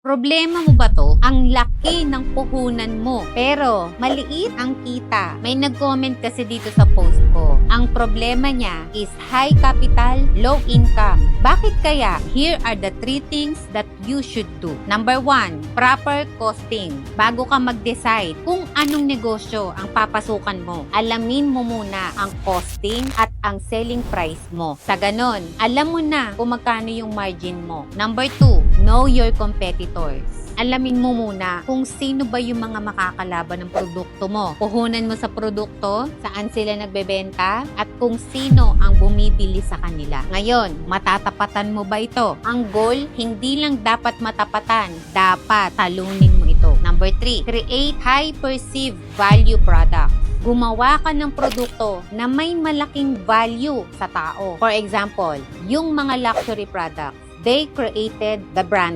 Problema mo ba to? Ang laki ng puhunan mo, pero maliit ang kita. May nag-comment kasi dito sa post ko. Ang problema niya is high capital, low income. Bakit kaya? Here are the 3 things that you should do. Number 1, proper costing. Bago ka mag-decide kung anong negosyo ang papasukan mo, alamin mo muna ang costing at ang selling price mo. Sa ganon, alam mo na kung magkano yung margin mo. Number 2, know your competitors. Alamin mo muna kung sino ba yung mga makakalaban ng produkto mo. Puhunan mo sa produkto, saan sila nagbebenta, at kung sino ang bumibili sa kanila. Ngayon, matatapatan mo ba ito? Ang goal, hindi lang dapat matapatan, dapat talunin mo ito. Number 3, create high perceived value products. Gumawa ka ng produkto na may malaking value sa tao. For example, yung mga luxury products, they created the brand